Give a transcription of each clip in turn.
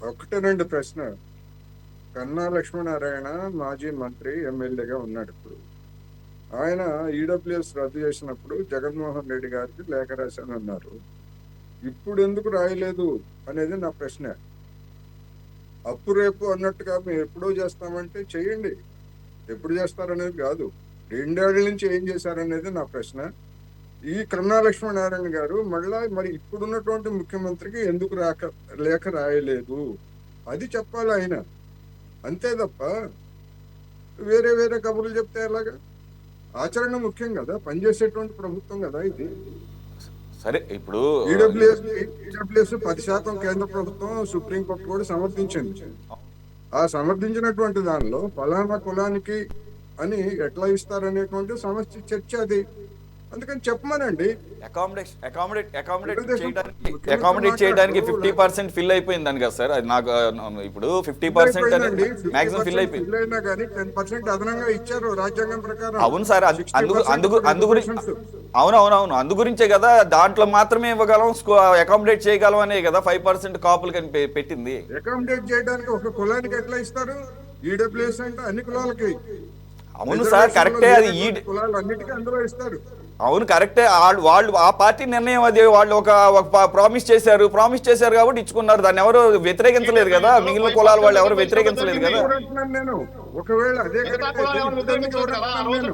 ఒకటి రెండు ప్రశ్న. కన్నా లక్ష్మీనారాయణ మాజీ మంత్రి ఎమ్మెల్యేగా ఉన్నాడు ఇప్పుడు. ఆయన ఈడబ్ల్యూఎస్ రద్దు చేసినప్పుడు జగన్మోహన్ రెడ్డి గారికి లేఖ రాశాను అన్నారు. ఇప్పుడు ఎందుకు రాయలేదు అనేది నా ప్రశ్న. అప్పు రేపు అన్నట్టుగా మేము ఎప్పుడో చేస్తామంటే చెయ్యండి, ఎప్పుడు చేస్తారనేది కాదు, 2 ఏళ్ల నుంచి ఏం చేశారనేది నా ప్రశ్న. ఈ కన్నా లక్ష్మీనారాయణ గారు మళ్ళా మరి ఇప్పుడున్నటువంటి ముఖ్యమంత్రికి ఎందుకు లేఖ రాయలేదు అది చెప్పాలి ఆయన. అంతే తప్ప వేరే వేరే కబుర్లు చెప్తే ఎలాగా? ఆచరణ ముఖ్యం కదా, పనిచేసేటువంటి ప్రభుత్వం కదా ఇది. సరే, ఇప్పుడు ఈడబ్ల్యూఎస్ 10% కేంద్ర ప్రభుత్వం సుప్రీంకోర్టు కూడా సమర్థించింది. ఆ సమర్థించినటువంటి దానిలో ఫలానా కులానికి అని ఎట్లా ఇస్తారనేటువంటి సమస్య చర్చ అది. అందుకని చెప్పమనండి. అకామిడేట్ చేయడానికి 50% ఫిల్ అయిపోయిందని కదా సార్. అది నాకు ఇప్పుడు 50% మాక్సిమం ఫిల్ అయిపోయింది. అయినా కానీ 10% అదనంగా ఇచ్చారు రాజ్యాంగం ప్రకారం. అవును సార్, అవునవునవును, అందు గురించే కదా దాంట్లో మాత్రమే ఇవ్వగలం, అకామిడేట్ చేయగలం అనే కదా 5% కాపులకి పెట్టింది. అకామిడేట్ చేయడానికి ఒక కులానికి ఎట్లా ఇస్తారు? ఈడబ్ల్యూఎస్ అంటే అన్ని కులాలకి. అవును సార్, కరెక్టే. అది కులాలు అన్నిటికీ అందులో ఇస్తారు. అవును, కరెక్టే. వాళ్ళు ఆ పార్టీ నిర్ణయం అది. వాళ్ళు ఒక ప్రామిస్ చేశారు కాబట్టి ఇచ్చుకున్నారు. దాన్ని ఎవరు వ్యతిరేకించలేదు కదా. మిగిలిన కులాలు వాళ్ళు ఎవరు వ్యతిరేకించలేదు కదా. నేను ఒకవేళ అదే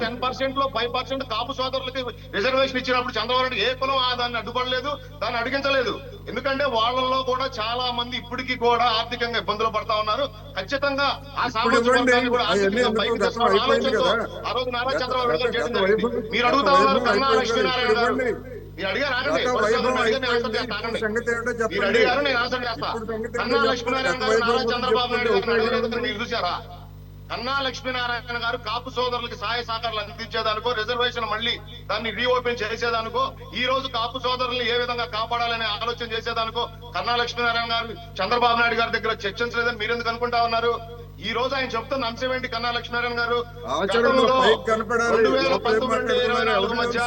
10% లో 5% కాపు సోదరులకి రిజర్వేషన్ ఇచ్చినప్పుడు చంద్రబాబు ఏ కులం దాన్ని అడ్డుపడలేదు, దాన్ని అడిగించలేదు. ఎందుకంటే వాళ్ళలో కూడా చాలా మంది ఇప్పటికీ కూడా ఆర్థికంగా ఇబ్బందులు పడతా ఉన్నారు. ఖచ్చితంగా ఆ సామాజిక వర్గాన్ని కూడా ఆర్థికంగా పైకి తెస్తున్న ఆలోచనతో ఆ రోజు నారా చంద్రబాబు నాయుడు చేయడం జరిగింది. మీరు అడుగుతా ఉన్నారు కన్నా లక్ష్మీనారాయణ గారు, మీరు అడిగారు, మీరు అడిగారు, నేను ఆన్సర్ చేస్తా. కన్నా లక్ష్మీనారాయణ గారు నారా చంద్రబాబు నాయుడు గారిని అడిగినందుకు మీరు చూసారా? కన్నా లక్ష్మీనారాయణ గారు కాపు సోదరులకి సహాయ సహకారాలు అందించేదానికో, రిజర్వేషన్ మళ్ళీ దాన్ని రీఓపెన్ చేసేదానికో, ఈ రోజు కాపు సోదరుల్ని ఏ విధంగా కాపాడాలనే ఆలోచన చేసేదానికో కన్నా లక్ష్మీనారాయణ గారు చంద్రబాబు నాయుడు గారి దగ్గర చర్చించలేదని మీరెందుకు అనుకుంటా ఉన్నారు? ఈ రోజు ఆయన చెప్తున్న అంశం ఏంటి? కన్నా లక్ష్మీనారాయణ గారు 2019-2024 మధ్య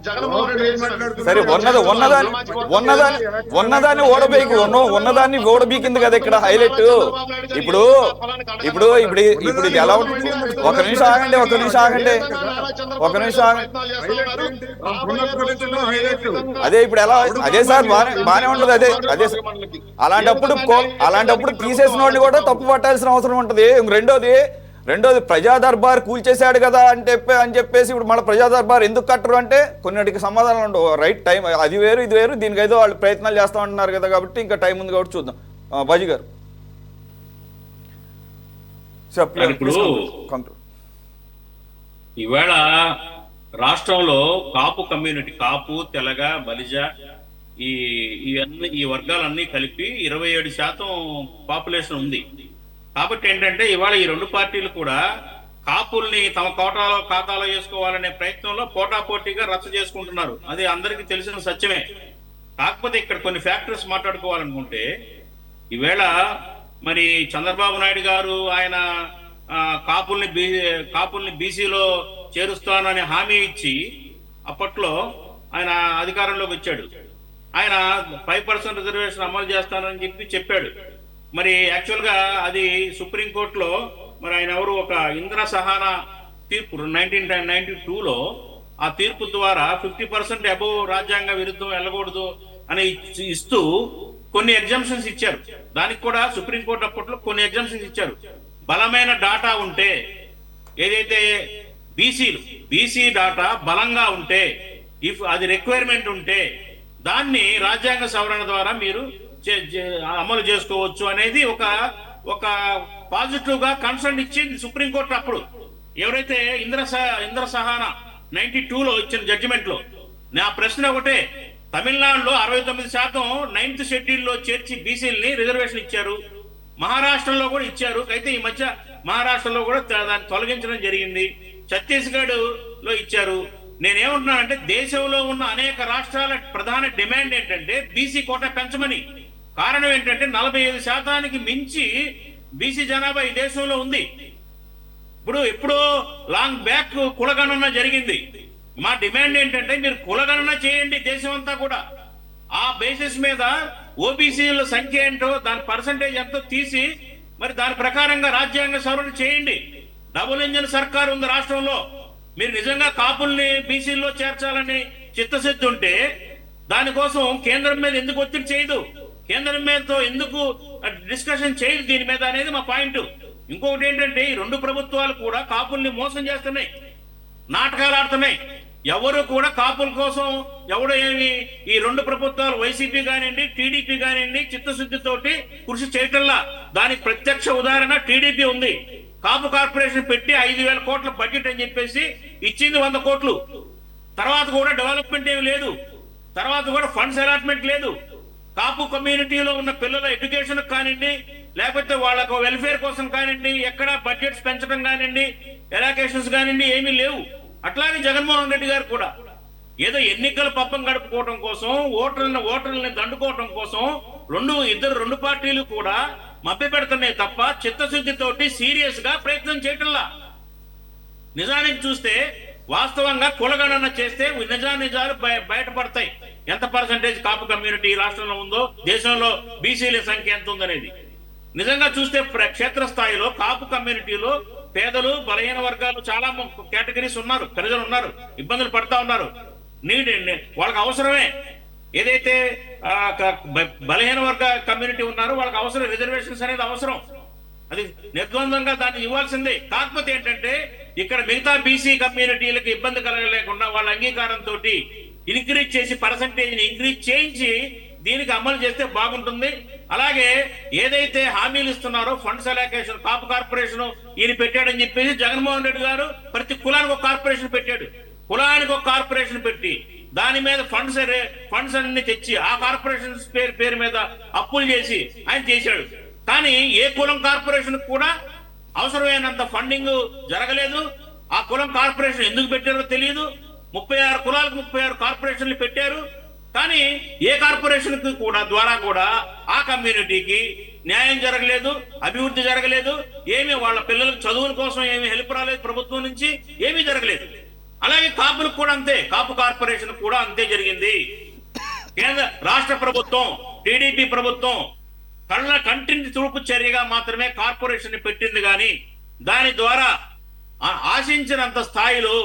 జగన్మోహన్ రెడ్డి సరే ఉన్నదాన్ని ఉన్నదాన్ని ఓడబీకింది కదా ఇక్కడ హైలైట్. ఇప్పుడు ఇప్పుడు ఇప్పుడు ఇప్పుడు ఇది ఎలా ఉంటుంది? ఒక నిమిషం ఆగండి. అదే ఇప్పుడు ఎలా, అదే సార్ బానే ఉంటది. అదే అలాంటప్పుడు తీసేసిన వాడిని కూడా తప్పు పట్టాల్సిన అవసరం ఉంటది. రెండోది ప్రజా దర్బార్ కూల్చేశాడు కదా అని చెప్పేసి ఇప్పుడు మళ్ళీ ప్రజా దర్బార్ ఎందుకు కట్టరు అంటే కొన్నిటికి సమాధానాలు ఉండవు. రైట్ టైం అది వేరు ఇది వేరు, దీనికి ఏదో వాళ్ళు ప్రయత్నాలు చేస్తా ఉంటున్నారు కదా, కాబట్టి ఇంకా టైం ఉంది కాబట్టి చూద్దాం. బాజీ గారు ఈవేళ రాష్ట్రంలో కాపు కమ్యూనిటీ, కాపు, తెలగ, బలిజ, ఈ వర్గాలన్నీ కలిపి 27% పాపులేషన్ ఉంది. కాబట్టి ఏంటంటే ఇవాళ ఈ రెండు పార్టీలు కూడా కాపుల్ని తమ ఖాతాలో వేసుకోవాలనే ప్రయత్నంలో పోటాపోటీగా రచ్చ చేసుకుంటున్నారు. అది అందరికీ తెలిసిన సత్యమే. కాకపోతే ఇక్కడ కొన్ని ఫ్యాక్టర్స్ మాట్లాడుకోవాలనుకుంటే, ఈవేళ మరి చంద్రబాబు నాయుడు గారు ఆయన కాపుల్ని బీసీలో చేరుస్తానని హామీ ఇచ్చి అప్పట్లో ఆయన అధికారంలోకి వచ్చాడు. ఆయన 5% రిజర్వేషన్ అమలు చేస్తానని చెప్పాడు. మరి యాక్చువల్గా అది సుప్రీంకోర్టులో మరి ఆయన ఎవరు ఒక ఇంద్ర సహానా తీర్పు 1992లో ఆ తీర్పు ద్వారా 50% అబోవ్ రాజ్యాంగ విరుద్ధం వెళ్ళకూడదు అని ఇస్తూ కొన్ని ఎగ్జామ్షన్స్ ఇచ్చారు. దానికి కూడా సుప్రీంకోర్టు అప్పట్లో కొన్ని ఎగ్జామ్షన్స్ ఇచ్చారు. బలమైన డాటా ఉంటే, ఏదైతే బీసీ డాటా బలంగా ఉంటే, ఇఫ్ అది రిక్వైర్మెంట్ ఉంటే దాన్ని రాజ్యాంగ సవరణ ద్వారా మీరు అమలు చేసుకోవచ్చు అనేది ఒక పాజిటివ్ గా కన్సర్న్ ఇచ్చింది సుప్రీంకోర్టు అప్పుడు. ఎవరైతే ఇంద్ర సహానా 92లో ఇచ్చిన జడ్జిమెంట్ లో. నా ప్రశ్న ఒకటే, తమిళనాడులో 69% 9th షెడ్యూల్లో చేర్చి బీసీలని రిజర్వేషన్ ఇచ్చారు. మహారాష్ట్రలో కూడా ఇచ్చారు. అయితే ఈ మధ్య మహారాష్ట్రలో కూడా దాన్ని తొలగించడం జరిగింది. ఛత్తీస్గఢ్ లో ఇచ్చారు. నేనేమంటున్నానంటే దేశంలో ఉన్న అనేక రాష్ట్రాల ప్రధాన డిమాండ్ ఏంటంటే బీసీ కోటా పెంచమని. కారణం ఏంటంటే 45% మించి బీసీ జనాభా ఈ దేశంలో ఉంది. ఎప్పుడో లాంగ్ బ్యాక్ కులగణన జరిగింది. మా డిమాండ్ ఏంటంటే మీరు కులగణన చేయండి దేశం అంతా కూడా. ఆ బేసిస్ మీద ఓబీసీల సంఖ్య ఏంటో దాని పర్సంటేజ్ ఎంతో తీసి మరి దాని ప్రకారంగా రాజ్యాంగ సవరణ చేయండి. డబుల్ ఇంజిన్ సర్కార్ ఉంది రాష్ట్రంలో. మీరు నిజంగా కాపుల్ని బీసీల్లో చేర్చాలని చిత్తశుద్ధి ఉంటే దానికోసం కేంద్రం మీద ఎందుకు ఒత్తిడి చేయదు, కేంద్రం మీదతో ఎందుకు డిస్కషన్ చేయదు దీని మీద అనేది మా పాయింట్. ఇంకొకటి ఏంటంటే ఈ రెండు ప్రభుత్వాలు కూడా కాపుల్ని మోసం చేస్తున్నాయి, నాటకాలు ఆడుతున్నాయి. ఎవరు కూడా కాపుల కోసం ఎవడో ఏమి ఈ రెండు ప్రభుత్వాలు వైసీపీ కానివ్వండి టీడీపీ కానివ్వండి చిత్తశుద్ధితోటి కృషి చేయటంలా. దానికి ప్రత్యక్ష ఉదాహరణ టీడీపీ ఉంది. కాపు కార్పొరేషన్ పెట్టి 5,000 కోట్ల బడ్జెట్ అని చెప్పేసి ఇచ్చింది 100 కోట్లు. తర్వాత కూడా డెవలప్మెంట్ ఏమి లేదు, తర్వాత కూడా ఫండ్స్ అలాట్మెంట్ లేదు. కాపు కమ్యూనిటీలో ఉన్న పిల్లల ఎడ్యుకేషన్ కానివ్వండి లేకపోతే వాళ్ళకు వెల్ఫేర్ కోసం కానివ్వండి ఎక్కడ బడ్జెట్స్ పెంచడం కానివ్వండి ఎలాకేషన్స్ కానివ్వండి ఏమీ లేవు. అట్లాగే జగన్మోహన్ రెడ్డి గారు కూడా ఏదో ఎన్నికల పబ్బం గడుపుకోవడం కోసం ఓటర్లని దండుకోవడం కోసం రెండు పార్టీలు కూడా మభ్య పెడుతున్నాయి తప్ప చిత్తశుద్ధితోటి సీరియస్ గా ప్రయత్నం చేయటంలా. నిజానికి చూస్తే వాస్తవంగా కులగణన చేస్తే నిజాలు బయటపడతాయి. ఎంత పర్సంటేజ్ కాపు కమ్యూనిటీ రాష్ట్రంలో ఉందో, దేశంలో బీసీల సంఖ్య ఎంత ఉందనేది. నిజంగా చూస్తే క్షేత్రస్థాయిలో కాపు కమ్యూనిటీలో పేదలు బలహీన వర్గాలు చాలా కేటగిరీస్ ఉన్నారు, ప్రజలు ఉన్నారు, ఇబ్బందులు పడతా ఉన్నారు. వాళ్ళకి అవసరమే ఏదైతే బలహీన వర్గ కమ్యూనిటీ ఉన్నారో వాళ్ళకి అవసరం రిజర్వేషన్స్ అనేది అవసరం, అది నిర్ద్వందంగా దాన్ని ఇవ్వాల్సిందే. కాకపోతే ఏంటంటే ఇక్కడ మిగతా బీసీ కమ్యూనిటీలకు ఇబ్బంది కలగలేకుండా వాళ్ళ అంగీకారంతో ఇంక్రీజ్ చేసి పర్సంటేజ్ ఇంక్రీజ్ చేయించి దీనికి అమలు చేస్తే బాగుంటుంది. అలాగే ఏదైతే హామీలు ఇస్తున్నారో ఫండ్స్ అలొకేషన్ కాపు కార్పొరేషన్ ఈయన పెట్టాడని చెప్పేసి జగన్మోహన్ రెడ్డి గారు ప్రతి కులానికి ఒక కార్పొరేషన్ పెట్టాడు. కులానికి ఒక కార్పొరేషన్ పెట్టి దాని మీద ఫండ్స్ అన్ని తెచ్చి ఆ కార్పొరేషన్ పేరు మీద అప్పులు చేసి ఆయన చేశాడు. కానీ ఏ కులం కార్పొరేషన్ కూడా అవసరమైనంత ఫండింగ్ జరగలేదు. ఆ కులం కార్పొరేషన్ ఎందుకు పెట్టారో తెలియదు. 36 కులాలకు 36 కార్పొరేషన్లు పెట్టారు. కానీ ఏ కార్పొరేషన్ కి ద్వారా కూడా ఆ కమ్యూనిటీకి న్యాయం జరగలేదు, అభివృద్ధి జరగలేదు, ఏమి వాళ్ళ పిల్లలకు చదువుల కోసం ఏమి హెల్ప్ రాలేదు, ప్రభుత్వం నుంచి ఏమీ జరగలేదు. అలాగే కాపులకు కూడా అంతే, కాపు కార్పొరేషన్ కూడా అంతే జరిగింది. కేంద్ర రాష్ట్ర ప్రభుత్వం టీడీపీ ప్రభుత్వం కంటిని తుడుపు చర్యగా మాత్రమే కార్పొరేషన్ పెట్టింది, కానీ దాని ద్వారా ఆశించినంత స్థాయిలో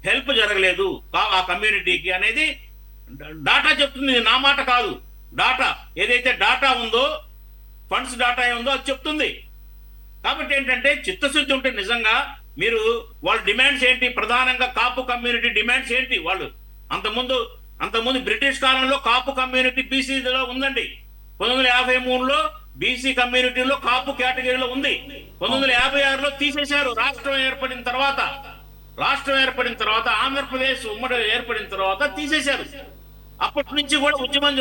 హెల్ప్ జరగలేదు ఆ కమ్యూనిటీకి అనేది డాటా చెప్తుంది. నా మాట కాదు, డాటా ఏదైతే డాటా ఉందో ఫండ్స్ డాటా ఉందో అది చెప్తుంది. కాబట్టి ఏంటంటే చిత్తశుద్ధి ఉంటే నిజంగా మీరు వాళ్ళ డిమాండ్స్ ఏంటి, ప్రధానంగా కాపు కమ్యూనిటీ డిమాండ్స్ ఏంటి, వాళ్ళు అంతకుముందు బ్రిటిష్ కాలంలో కాపు కమ్యూనిటీ బీసీలో ఉందండి. 1953లో బీసీ కమ్యూనిటీలో కాపు కేటగిరీలో ఉంది. 1956లో తీసేశారు. రాష్ట్రం ఏర్పడిన తర్వాత ఆంధ్రప్రదేశ్ ఉమ్మడి ఏర్పడిన తర్వాత తీసేశారు. అప్పటి నుంచి కూడా ఉద్యమాలు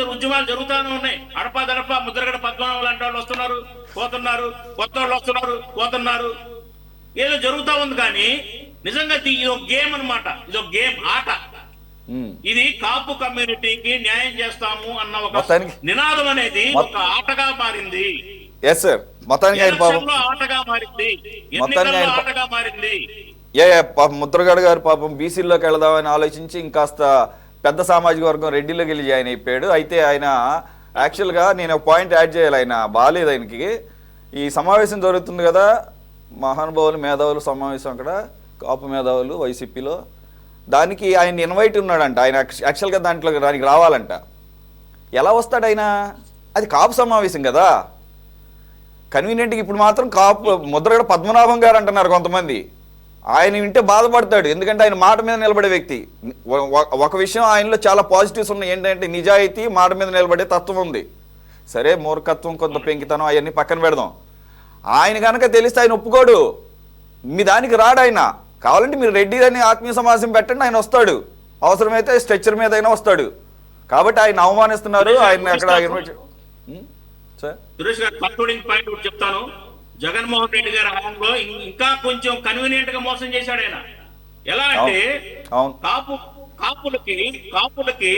జరుగుతూనే ఉన్నాయి. అడపా ముద్రగడ పద్మనాభం లాంటి వాళ్ళు వస్తున్నారు పోతున్నారు, కొత్త వాళ్ళు వస్తున్నారు పోతున్నారు, ఏదో జరుగుతూ ఉంది. కానీ నిజంగా ఇది ఒక గేమ్ అన్నమాట, ఇది ఒక గేమ్ ఆట. ఇది కాపు కమ్యూనిటీకి న్యాయం చేస్తాము అన్న ఒక నినాదం అనేది ఒక ఆటగా మారింది. ఆటగా మారింది. ముద్రగడ గారు పాపం బీసీలోకి వెళదామని ఆలోచించి ఇంకాస్త పెద్ద సామాజిక వర్గం రెడ్డిలోకి వెళ్ళి జాయిన్ అయిపోయాడు. అయితే ఆయన యాక్చువల్గా నేను ఒక పాయింట్ యాడ్ చేయాలి, ఆయన బాగాలేదు ఆయనకి. ఈ సమావేశం జరుగుతుంది కదా, మహానుభావులు మేధావులు సమావేశం, అక్కడ కాపు మేధావులు వైసీపీలో, దానికి ఆయన ఇన్వైట్ ఉన్నాడంట. ఆయన యాక్చువల్గా దానికి రావాలంట. ఎలా వస్తాడు ఆయన? అది కాపు సమావేశం కదా, కన్వీనియంట్గా ఇప్పుడు మాత్రం కాపు ముద్రగడ పద్మనాభం గారు అంటున్నారు కొంతమంది. ఆయన వింటే బాధపడతాడు, ఎందుకంటే ఆయన మాట మీద నిలబడే వ్యక్తి. ఒక విషయం ఆయనలో చాలా పాజిటివ్స్ ఉన్నాయి, ఏంటంటే నిజాయితీ, మాట మీద నిలబడే తత్వం ఉంది. సరే మూర్ఖత్వం కొంత పెంకితనం అవన్నీ పక్కన పెడదాం. ఆయన కనుక తెలిస్తే ఆయన ఒప్పుకోడు, మీ దానికి రాడు ఆయన. కావాలంటే మీరు రెడ్డి అని ఆత్మీయ సమావేశం పెట్టండి, ఆయన వస్తాడు, అవసరమైతే స్ట్రెచ్చర్ మీద అయినా వస్తాడు. కాబట్టి ఆయన అవమానిస్తున్నారు ఆయన అక్కడ. సురేష్ గారు కంక్లూడింగ్ పాయింట్ చెప్తాను. జగన్మోహన్ రెడ్డి గారి హయాంలో ఇంకా కొంచెం కన్వీనియంట్ గా మోసం చేశాడు ఆయన. ఎలా అంటే కాపులకి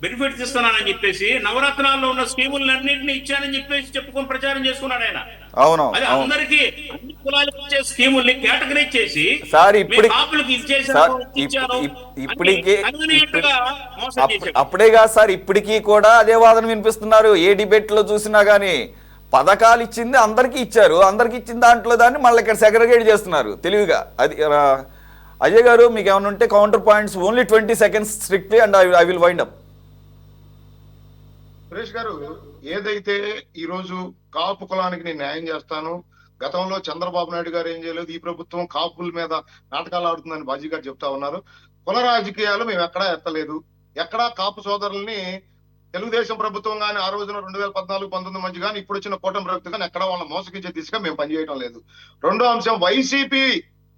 బెనిఫిట్స్ ఇస్తున్నానని చెప్పేసి నవరత్నాల్లో ఉన్న స్కీములన్నింటినీ ఇచ్చానని చెప్పేసి చెప్పుకొని ప్రచారం చేసుకున్నాడు ఆయన. అవును, అది అవును. అందరికీ అన్ని కులాలకు ఇచ్చే స్కీముల్ని కేటగరైజ్ చేసి సార్ ఇప్పుడు కాపులకు సార్ ఇచ్చేసాను ఇచ్చాను ఇప్పటికే కన్వీనియంట్ గా మోసం చేశాడు. అప్పుడే కాదు సార్, ఇప్పటికీ కూడా అదే వాదన వినిపిస్తున్నారు. ఏ డిబేట్ లో చూసినా గానీ పథకాలు ఇచ్చింది అందరికీ ఇచ్చారు, అందరికి ఇచ్చిన దాంట్లో దాన్ని మళ్ళీ ఇక్కడ సెగ్రిగేట్ చేస్తున్నారు తెలివిగా. అది అజయ్ గారు మీకు ఏమైనా ఉంటే counter points, only 20 seconds strictly and I will wind up. Suresh గారు, ఏదైతే ఈ రోజు కాపు కులానికి నేను న్యాయం చేస్తాను, గతంలో చంద్రబాబు నాయుడు గారు ఏం చేయలేదు, ఈ ప్రభుత్వం కాపుల మీద నాటకాలు ఆడుతుందని బాజీ గారు చెప్తా ఉన్నారు. కుల రాజకీయాలు మేము ఎక్కడా ఎత్తలేదు, ఎక్కడా కాపు సోదరుల్ని తెలుగుదేశం ప్రభుత్వం కానీ ఆ రోజున 2014-19 మధ్య కానీ ఇప్పుడు వచ్చిన కూటమి ప్రభుత్వం కానీ ఎక్కడ వాళ్ళని మోసగించే దిశగా మేము పనిచేయడం లేదు. రెండో అంశం, వైసీపీ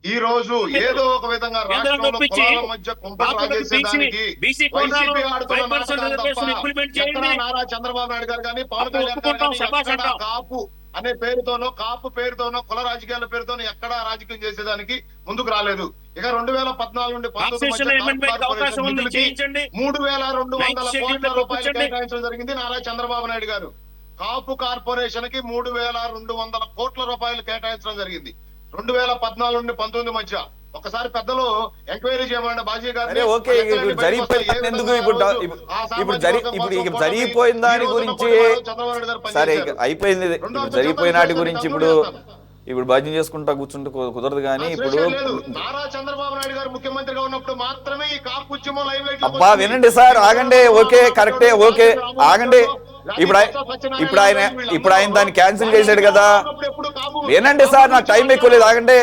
ఈ రోజు ఏదో ఒక విధంగా రాష్ట్రంలో కులాల మధ్య కుంపలు రాజేసేదానికి వైసీపీ ఆడుతున్న నాటకాలు తప్ప ఎక్కడా నారా చంద్రబాబు నాయుడు గారు కానీ పవన్ కళ్యాణ్ గారు కానీ ఎక్కడా కాపు అనే పేరుతోనో కాపు పేరుతోనో కుల రాజకీయాల పేరుతోనో ఎక్కడా రాజకీయం చేసేదానికి ముందుకు రాలేదు. ఇక 2014 నుండి 19 3,200 కోట్ల రూపాయలు కేటాయించడం జరిగింది నారా చంద్రబాబు నాయుడు గారు. కాపు కార్పొరేషన్ కి 3,200 కోట్ల రూపాయలు కేటాయించడం జరిగింది 2014 నుండి 19 మధ్య. ఒకసారి పెద్దలు ఎంక్వైరీ చేయమండి బాజీ గారు. ఓకే, ఇప్పుడు జరిగిపోయిన దాని గురించి సరే అయిపోయింది. జరిగిపోయిన వాటి గురించి ఇప్పుడు భజన చేసుకుంటా కూర్చుంటే కుదరదు. కానీ ఇప్పుడు నారా చంద్రబాబు నాయుడు గారు ముఖ్యమంత్రిగా ఉన్నప్పుడు మాత్రమే ఈ కాపు ఉద్యమం లైవ్ లైట్. అబ్బా వినండి సార్, ఆగండి. ఓకే, కరెక్టే, ఓకే ఆగండి. ఇప్పుడు ఆయన దాన్ని క్యాన్సిల్ చేశాడు కదా. వినండి సార్, నాకు టైం ఎక్కువ లేదు, ఆగండి.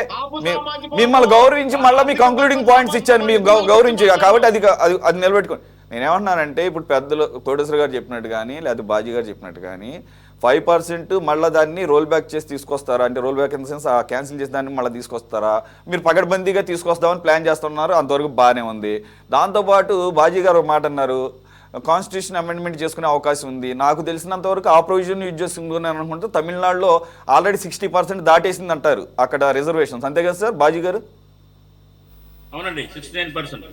మిమ్మల్ని గౌరవించి మళ్ళీ మీ కంక్లూడింగ్ పాయింట్స్ ఇచ్చాను, మీ గౌరవించి, కాబట్టి అది నిలబెట్టుకోండి. నేనేమంటున్నానంటే ఇప్పుడు పెద్దలు కోటేశ్వర గారు చెప్పినట్టు కానీ లేకపోతే బాజీ గారు చెప్పినట్టు కానీ 5% మళ్ళీ దాన్ని రోల్ బ్యాక్ చేసి తీసుకొస్తారా, అంటే roll back in the sense cancel చేసి దాన్ని మళ్ళీ తీసుకొస్తారా, మీరు పకడ్బందీగా తీసుకొస్తామని ప్లాన్ చేస్తున్నారు, అంతవరకు బాగానే ఉంది. దాంతోపాటు బాజీ గారు ఒక మాట అన్నారు, కాన్స్టిట్యూషన్ అమెండ్మెంట్ చేసుకునే అవకాశం ఉంది. నాకు తెలిసినంత వరకు ఆ ప్రొవిజన్ యూజ్ చేసుకుందని అనుకుంటే తమిళనాడులో ఆల్రెడీ 60% దాటేసింది అంటారు అక్కడ రిజర్వేషన్స్, అంతే కదా సార్ బాజీ గారు? అవునండి, 69%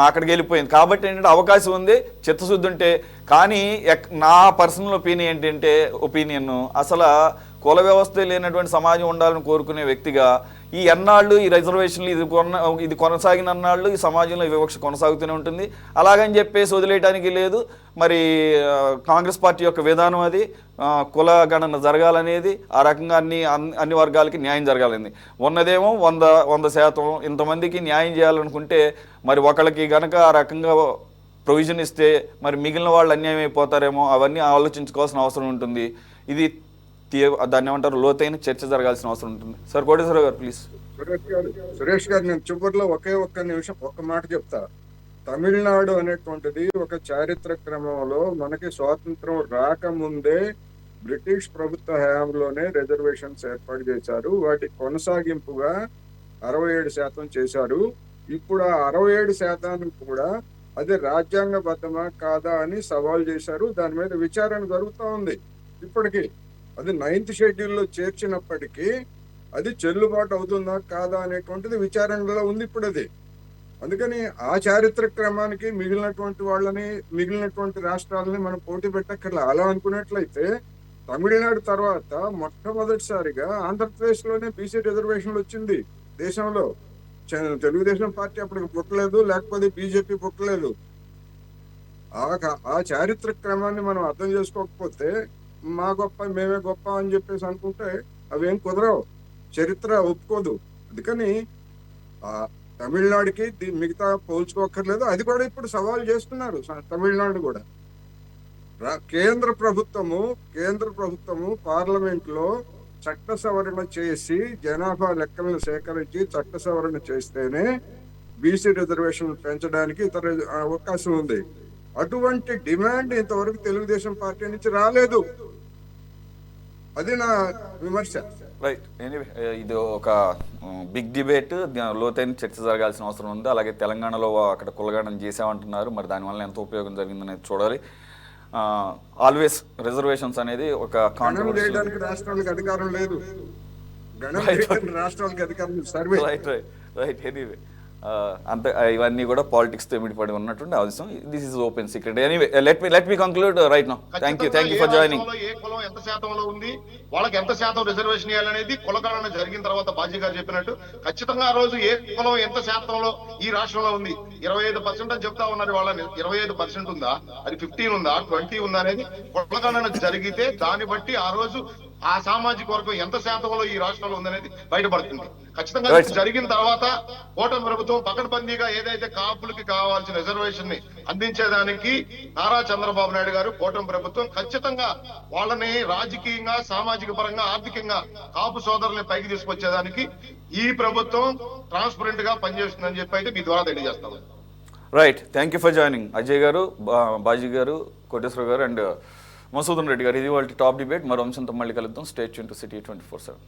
అక్కడికి వెళ్ళిపోయింది. కాబట్టి ఏంటంటే అవకాశం ఉంది చిత్తశుద్ధి ఉంటే. కానీ నా పర్సనల్ ఒపీనియన్ అసలు కుల వ్యవస్థ లేనటువంటి సమాజం ఉండాలని కోరుకునే వ్యక్తిగా ఈ ఎన్నాళ్ళు ఈ రిజర్వేషన్లు ఇది కొనసాగిన అన్నాళ్ళు ఈ సమాజంలో వివక్ష కొనసాగుతూనే ఉంటుంది. అలాగని చెప్పేసి వదిలేయడానికి లేదు. మరి కాంగ్రెస్ పార్టీ యొక్క విధానం అది, కుల గణన జరగాలనేది, ఆ రకంగా అన్ని వర్గాలకి న్యాయం జరగాలని ఉన్నదేమో 100% ఇంతమందికి న్యాయం చేయాలనుకుంటే మరి ఒకళ్ళకి గనక ఆ రకంగా ప్రొవిజన్ ఇస్తే మరి మిగిలిన వాళ్ళు అన్యాయం అయిపోతారేమో, అవన్నీ ఆలోచించుకోవాల్సిన అవసరం ఉంటుంది. ఇది దాన్ని ఏమంటారు, లోతైన చర్చ జరగాల్సిన అవసరం ఉంటుంది. సార్ కోటేశ్వర గారు ప్లీజ్. సురేష్ గారు, నేను చివరిలో ఒక్క నిమిషం ఒక్క మాట చెప్తా. తమిళనాడు అనేటువంటిది ఒక చారిత్రక క్రమంలో మనకి స్వాతంత్రం రాకముందే బ్రిటిష్ ప్రభుత్వ హయాంలోనే రిజర్వేషన్స్ ఏర్పాటు చేశారు. వాటి కొనసాగింపుగా 67% చేశారు. ఇప్పుడు ఆ 67% కూడా అది రాజ్యాంగబద్ధమా కాదా అని సవాల్ చేశారు. దాని మీద విచారణ జరుగుతూ ఉంది. ఇప్పటికీ అది 9th షెడ్యూల్లో చేర్చినప్పటికీ అది చెల్లుబాటు అవుతుందా కాదా అనేటువంటిది విచారణలో ఉంది ఇప్పుడు అది. అందుకని ఆ చారిత్రక క్రమానికి మిగిలినటువంటి రాష్ట్రాలని మనం పోటీ పెట్టక్కర్లా. అలా అనుకున్నట్లయితే తమిళనాడు తర్వాత మొట్టమొదటిసారిగా ఆంధ్రప్రదేశ్లోనే బీసీ రిజర్వేషన్లు వచ్చింది దేశంలో. తెలుగుదేశం పార్టీ అప్పటికి పుట్టలేదు, లేకపోతే బీజేపీ పుట్టలేదు. ఆ చారిత్రక క్రమాన్ని మనం అర్థం చేసుకోకపోతే మా గొప్ప మేమే గొప్ప అని చెప్పేసి అనుకుంటే అవేం కుదరవు, చరిత్ర ఒప్పుకోదు. అందుకని తమిళనాడుకి మిగతా పోల్చుకోక్కర్లేదు. అది కూడా ఇప్పుడు సవాల్ చేస్తున్నారు తమిళనాడు కూడా. కేంద్ర ప్రభుత్వము పార్లమెంట్ లో చట్ట సవరణ చేసి జనాభా లెక్కలను సేకరించి చట్ట సవరణ చేస్తేనే బీసీ రిజర్వేషన్ పెంచడానికి ఇతర అవకాశం ఉంది. అటువంటి డిమాండ్ ఇంతవరకు తెలుగుదేశం పార్టీ నుంచి రాలేదు. అది నా విమర్శ. రైట్. ఎనీవే, ఇది ఒక బిగ్ డిబేట్, లోతైన చర్చ జరగాల్సిన అవసరం ఉంది. అలాగే తెలంగాణలో అక్కడ కులగణన చేసామంటున్నారు, మరి దానివల్ల ఎంత ఉపయోగం జరిగిందనేది చూడాలి. ఆల్వేస్ రిజర్వేషన్స్ అనేది ఒక కాంట్రవర్షియల్, రాష్ట్రాలకు అధికారం లేదు, రాష్ట్రాలకు అధికారం లేదు. Survey right. ఎనీవే అంతే ఇవన్నీ కూడా పాలిటిక్స్తో మిడిపడి ఉన్నటువంటి అవసరం. This is open secret. Anyway let me conclude right now. Thank you for joining. ఏ కులం ఎంత శాతంలో ఉంది, వాళ్ళకి ఎంత శాతం రిజర్వేషన్ ఇవ్వాలనేది కులగణన జరిగిన తర్వాత బాజీ గారు చెప్పినట్టు ఖచ్చితంగా ఆ రోజు ఏ కులం ఎంత శాతంలో ఈ రాష్ట్రంలో ఉంది 25% అని చెప్తా ఉన్నారు. వాళ్ళని 25% ఉందా, అది 15 ఉందా, 20 ఉందా అనేది కులగణన జరిగితే దాన్ని బట్టి ఆ రోజు ఆ సామాజిక వర్గం ఎంత శాతంలో ఈ రాష్ట్రంలో ఉందనేది బయటపడుతుంది. ఖచ్చితంగా జరిగిన తర్వాత కూటమి ప్రభుత్వం పకడ్బందీగా ఏదైతే కాపులకి కావాల్సిన రిజర్వేషన్ ని అందించేదానికి నారా చంద్రబాబు నాయుడు గారు కూటమి ప్రభుత్వం ఖచ్చితంగా వాళ్ళని రాజకీయంగా, సామాజిక పరంగా, ఆర్థికంగా కాపు సోదరుల్ని పైకి తీసుకొచ్చేదానికి ఈ ప్రభుత్వం ట్రాన్స్పరెంట్ గా పనిచేస్తుందని చెప్పి అయితే మీ ద్వారా తెలియజేస్తాం. Right, thank you for joining. Ajay గారు, బాజీ గారు, కోటేశ్వర గారు అండ్ మసూదన్ రెడ్డి గారు. ఇది వాళ్ళ టాప్ డిబేట్. మరో అంశంతో మళ్ళీ కలుద్దాం. Stay tune to city 24/7.